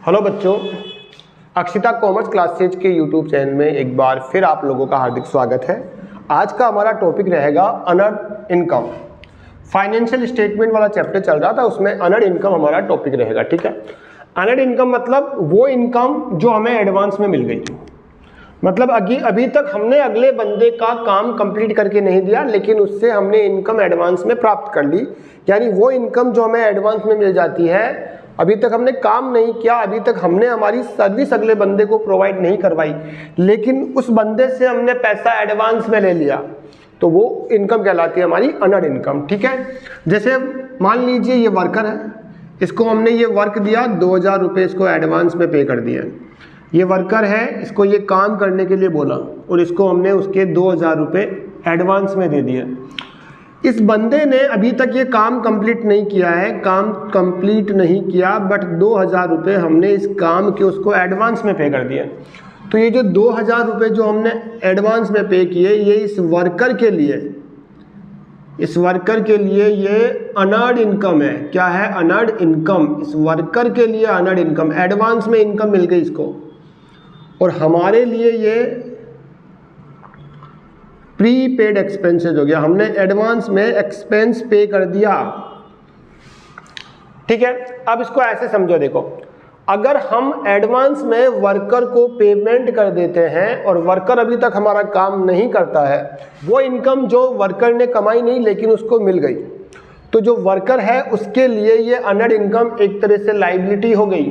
Hello बच्चों, Akshita commerce classes के YouTube channel में एक बार फिर आप लोगों का हार्दिक स्वागत है। आज का हमारा टॉपिक रहेगा अनअर्न्ड इनकम। फाइनेंशियल स्टेटमेंट वाला चैप्टर चल रहा था, उसमें अनअर्न्ड इनकम हमारा टॉपिक रहेगा। ठीक है, अनअर्न्ड इनकम मतलब वो इनकम जो हमें एडवांस में मिल गई, मतलब अभी तक हमने अगले बंदे का काम कंप्लीट करके नहीं दिया, लेकिन उससे हमने इनकम एडवांस में प्राप्त कर ली। यानी वो इनकम जो हमें एडवांस में मिल जाती है, अभी तक हमने काम नहीं किया, अभी तक हमने हमारी सर्विस अगले बंदे को प्रोवाइड नहीं करवाई, लेकिन उस बंदे से हमने पैसा एडवांस में ले लिया, तो वो इनकम कहलाती है हमारी अनअर्न्ड इनकम। ठीक है, जैसे मान लीजिए ये वर्कर है, इसको हमने ये वर्क दिया, 2000 रुपये इसको एडवांस में पे कर दिया। ये वर्कर है, इसको ये काम करने के लिए बोला और इसको हमने उसके 2000 रुपये एडवांस में दे दिए। इस बंदे ने अभी तक ये काम कंप्लीट नहीं किया है, काम कंप्लीट नहीं किया, बट 2000 रुपये हमने इस काम के उसको एडवांस में पे कर दिया। तो ये जो 2000 रुपये जो हमने एडवांस में पे किए, ये इस वर्कर के लिए ये अनअर्न्ड इनकम है। क्या है? Unearned income. इस वर्कर के लिए अनअर्न्ड इनकम, एडवांस में इनकम मिल गई इसको, और हमारे लिए ये प्री पेड एक्सपेंसेस हो गया। हमने एडवांस में एक्सपेंस पे कर दिया। ठीक है, अब इसको ऐसे समझो, देखो, अगर हम एडवांस में वर्कर को पेमेंट कर देते हैं और वर्कर अभी तक हमारा काम नहीं करता है, वो इनकम जो वर्कर ने कमाई नहीं लेकिन उसको मिल गई, तो जो वर्कर है उसके लिए ये अनअर्न्ड इनकम एक तरह से लायबिलिटी हो गई,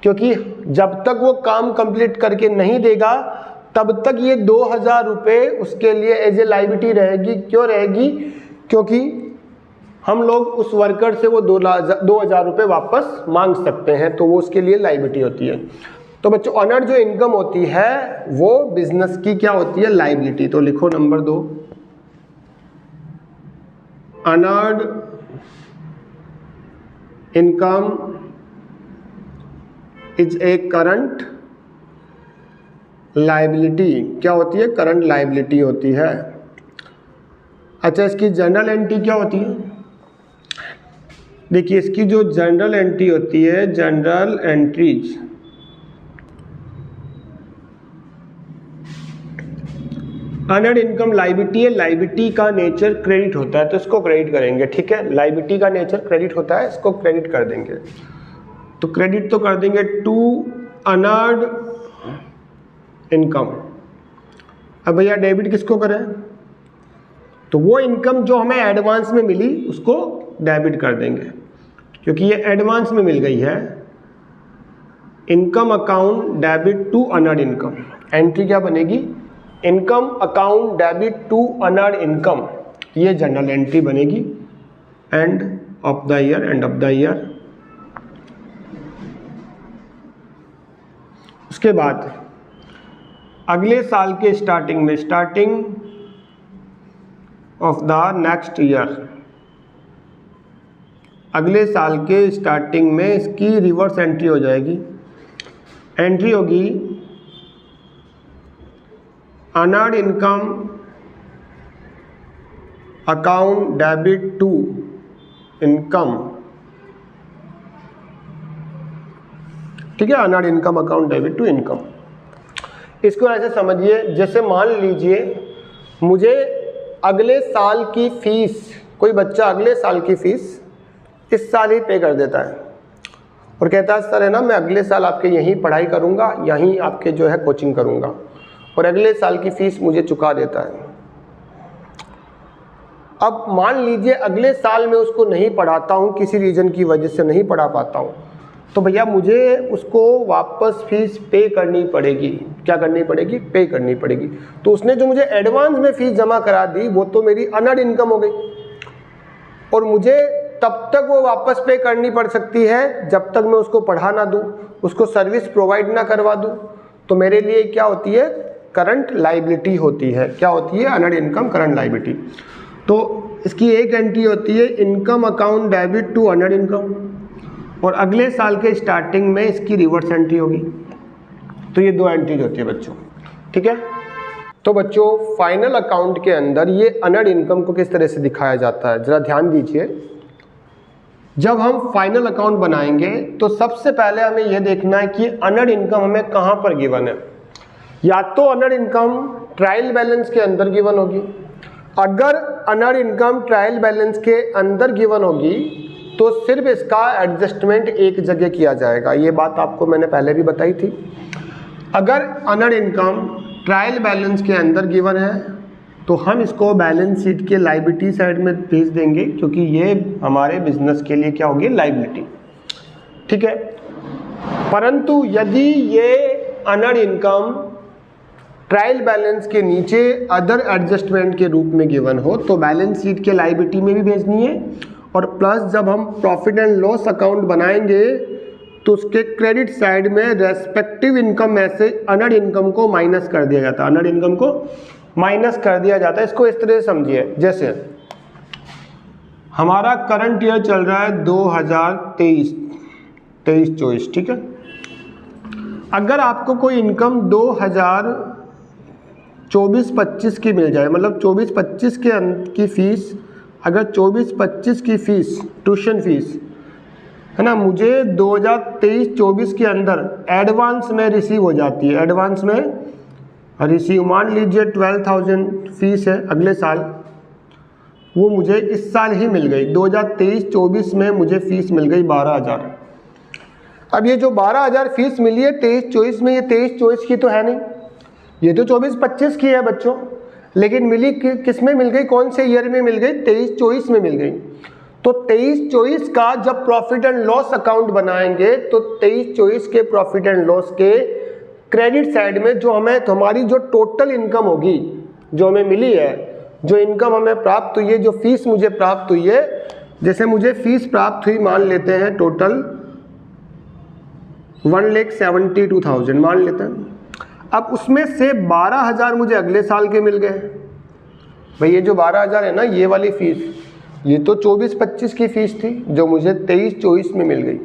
क्योंकि जब तक वो काम कंप्लीट करके नहीं देगा तब तक ये 2000 रुपये उसके लिए एज ए लायबिलिटी रहेगी। क्यों रहेगी? क्योंकि हम लोग उस वर्कर से वो 2000 रुपये वापस मांग सकते हैं, तो वो उसके लिए लायबिलिटी होती है। तो बच्चों, अनअर्न्ड जो इनकम होती है वो बिजनेस की क्या होती है? लायबिलिटी। तो लिखो number 2, unearned income is a current liability. क्या होती है? करंट लायबिलिटी होती है। अच्छा, इसकी जनरल एंट्री क्या होती है? देखिए, इसकी जो जनरल एंट्री होती है, general entries, unearned income liability है। लायबिलिटी का नेचर क्रेडिट होता है, तो इसको क्रेडिट करेंगे। ठीक है, लायबिलिटी का नेचर क्रेडिट होता है, इसको क्रेडिट कर देंगे। तो क्रेडिट तो कर देंगे टू अनअर्न्ड इनकम। अब भैया डेबिट किसको करें? तो वो इनकम जो हमें एडवांस में मिली उसको डेबिट कर देंगे, क्योंकि ये एडवांस में मिल गई है। Income account debit to unearned income. Entry क्या बनेगी? Income account debit to unearned income. ये जनरल एंट्री बनेगी end of the year, end of the year. उसके बाद अगले साल के स्टार्टिंग में, starting of the next year, अगले साल के स्टार्टिंग में इसकी रिवर्स एंट्री हो जाएगी। एंट्री होगी unearned income account debit to income. ठीक है, unearned income account debit to income. इसको ऐसे समझिए, जैसे मान लीजिए मुझे अगले साल की फीस, कोई बच्चा अगले साल की फीस इस साल ही पे कर देता है और कहता है सर है ना, मैं अगले साल आपके यहीं पढ़ाई करूंगा, यहीं आपके जो है कोचिंग करूंगा, और अगले साल की फीस मुझे चुका देता है। अब मान लीजिए अगले साल में उसको नहीं पढ़ाता हूँ, किसी रीज़न की वजह से नहीं पढ़ा पाता हूँ, तो भैया मुझे उसको वापस फीस पे करनी पड़ेगी। क्या करनी पड़ेगी? पे करनी पड़ेगी। तो उसने जो मुझे एडवांस में फीस जमा करा दी, वो तो मेरी अनअर्न्ड इनकम हो गई, और मुझे तब तक वो वापस पे करनी पड़ सकती है जब तक मैं उसको पढ़ा ना दूँ, उसको सर्विस प्रोवाइड ना करवा दूँ। तो मेरे लिए क्या होती है? करंट लायबिलिटी होती है। क्या होती है? Unearned income current liability. तो इसकी एक एंट्री होती है income account debit to unearned income, और अगले साल के स्टार्टिंग में इसकी रिवर्स एंट्री होगी। तो ये 2 एंट्रीज होती है बच्चों। ठीक है, तो बच्चों फाइनल अकाउंट के अंदर ये अनअर्न्ड इनकम को किस तरह से दिखाया जाता है, जरा ध्यान दीजिए। जब हम फाइनल अकाउंट बनाएंगे तो सबसे पहले हमें यह देखना है कि अर्नड इनकम हमें कहां पर गिवन है। या तो अर्नड इनकम ट्रायल बैलेंस के अंदर गिवन होगी। अगर अर्नड इनकम ट्रायल बैलेंस के अंदर गिवन होगी तो सिर्फ इसका एडजस्टमेंट एक जगह किया जाएगा। ये बात आपको मैंने पहले भी बताई थी। अगर अर्नड इनकम ट्रायल बैलेंस के अंदर गिवन है तो हम इसको बैलेंस शीट के लायबिलिटी साइड में भेज देंगे, क्योंकि ये हमारे बिजनेस के लिए क्या होगी, लायबिलिटी। ठीक है। परंतु यदि ये अर्नड इनकम ट्रायल बैलेंस के नीचे अदर एडजस्टमेंट के रूप में गिवन हो तो बैलेंस शीट के लायबिलिटी में भी भेजनी है, और प्लस जब हम प्रॉफिट एंड लॉस अकाउंट बनाएंगे तो उसके क्रेडिट साइड में रेस्पेक्टिव इनकम में से अर्नड इनकम को माइनस कर दिया जाता है। अर्नड इनकम को माइनस कर दिया जाता है। इसको इस तरह से समझिए, जैसे हमारा करंट ईयर चल रहा है 2023-24, ठीक है। अगर आपको कोई इनकम 2024-25 की मिल जाए, मतलब 24-25 की फीस, अगर 24-25 की फीस ट्यूशन फीस है ना, मुझे 2023-24 के अंदर एडवांस में रिसीव हो जाती है। एडवांस में रिसीव, मान लीजिए 12,000 फीस है अगले साल, वो मुझे इस साल ही मिल गई। 2023-24 में मुझे फीस मिल गई 12,000। अब ये जो 12,000 फीस मिली है 23-24 में, ये 23-24 की तो है नहीं, ये तो 24-25 की है बच्चों। लेकिन मिली किस में मिल गई, कौन से ईयर में मिल गई, 23-24 में मिल गई। तो 23-24 का जब प्रॉफिट एंड लॉस अकाउंट बनाएंगे तो 23-24 के प्रॉफिट एंड लॉस के क्रेडिट साइड में जो हमें, तो हमारी जो टोटल इनकम होगी जो हमें मिली है, जो इनकम हमें प्राप्त हुई है, जो फीस मुझे प्राप्त हुई है, जैसे मुझे फीस प्राप्त हुई, मान लेते हैं टोटल 1,72,000 मान लेते हैं। अब उसमें से 12,000 मुझे अगले साल के मिल गए। भाई ये जो 12,000 है ना, ये वाली फीस, ये तो 24-25 की फीस थी जो मुझे 23-24 में मिल गई।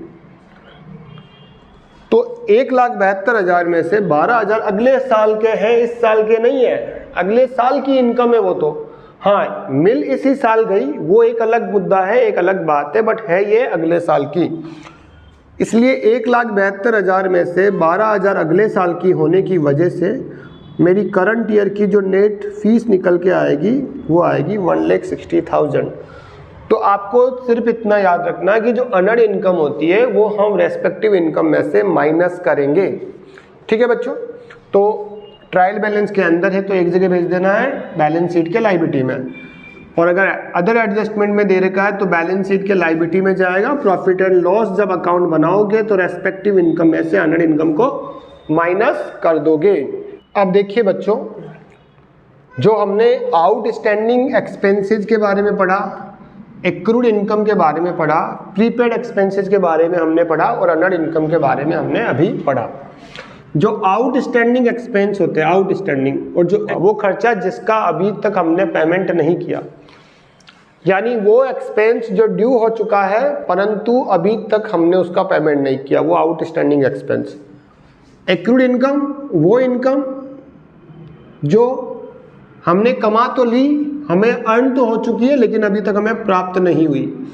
तो 1,72,000 में से 12,000 अगले साल के हैं, इस साल के नहीं है, अगले साल की इनकम है वो तो। हाँ, मिल इसी साल गई, वो एक अलग मुद्दा है, एक अलग बात है, बट है ये अगले साल की। इसलिए 1,72,000 में से 12,000 अगले साल की होने की वजह से मेरी करंट ईयर की जो नेट फीस निकल के आएगी वो आएगी 1,60,000। तो आपको सिर्फ इतना याद रखना है कि जो अर्नड इनकम होती है वो हम रेस्पेक्टिव इनकम में से माइनस करेंगे। ठीक है बच्चों। तो ट्रायल बैलेंस के अंदर है तो एक जगह भेज देना है बैलेंस शीट के लायबिलिटी में, और अगर अदर एडजस्टमेंट में दे रखा है तो बैलेंस शीट के लायबिलिटी में जाएगा। प्रॉफिट एंड लॉस जब अकाउंट बनाओगे तो रेस्पेक्टिव इनकम में से अर्नड इनकम को माइनस कर दोगे। अब देखिए बच्चों, जो हमने आउटस्टैंडिंग एक्सपेंसेस के बारे में पढ़ा, एक्रूड इनकम के बारे में पढ़ा, प्रीपेड एक्सपेंसेस के बारे में हमने पढ़ा, और अर्नड इनकम के बारे में हमने अभी पढ़ा। जो आउटस्टैंडिंग एक्सपेंस होते हैं, आउटस्टैंडिंग, और जो वो खर्चा जिसका अभी तक हमने पेमेंट नहीं किया, यानी वो एक्सपेंस जो ड्यू हो चुका है परंतु अभी तक हमने उसका पेमेंट नहीं किया, वो आउटस्टैंडिंग एक्सपेंस। एक्रूड इनकम वो इनकम जो हमने कमा तो ली, हमें अर्न तो हो चुकी है लेकिन अभी तक हमें प्राप्त नहीं हुई।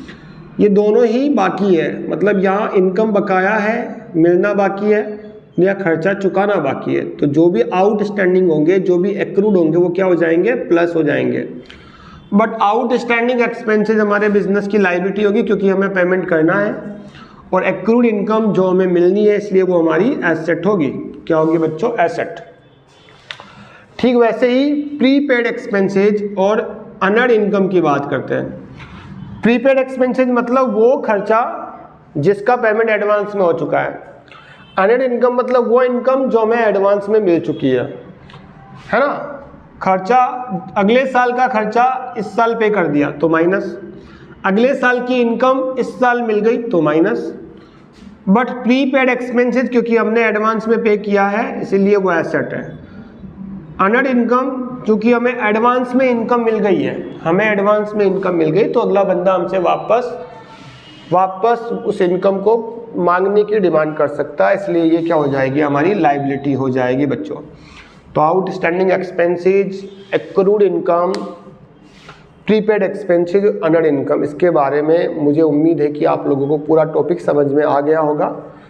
ये दोनों ही बाकी है, मतलब यहाँ इनकम बकाया है, मिलना बाकी है, या खर्चा चुकाना बाकी है। तो जो भी आउटस्टैंडिंग होंगे, जो भी एक्रूड होंगे, वो क्या हो जाएंगे, प्लस हो जाएंगे। बट आउटस्टैंडिंग एक्सपेंसेस हमारे बिजनेस की लायबिलिटी होगी क्योंकि हमें पेमेंट करना है, और एक्रूड इनकम जो हमें मिलनी है इसलिए वो हमारी एसेट होगी। क्या होगी बच्चों, एसेट। ठीक वैसे ही प्रीपेड एक्सपेंसेज और अर्नड इनकम की बात करते हैं। प्रीपेड एक्सपेंसेज मतलब वो खर्चा जिसका पेमेंट एडवांस में हो चुका है। अर्नड इनकम मतलब वो इनकम जो हमें एडवांस में मिल चुकी है ना। खर्चा, अगले साल का खर्चा इस साल पे कर दिया तो माइनस, अगले साल की इनकम इस साल मिल गई तो माइनस। बट प्रीपेड एक्सपेंसेस क्योंकि हमने एडवांस में पे किया है इसीलिए वो एसेट है। अर्नड इनकम चूंकि हमें एडवांस में इनकम मिल गई है, हमें एडवांस में इनकम मिल गई तो अगला बंदा हमसे वापस उस इनकम को मांगने की डिमांड कर सकता है, इसलिए ये क्या हो जाएगी, हमारी लायबिलिटी हो जाएगी बच्चों। तो outstanding expenses, accrued income, prepaid expenses, unearned income, इसके बारे में मुझे उम्मीद है कि आप लोगों को पूरा टॉपिक समझ में आ गया होगा।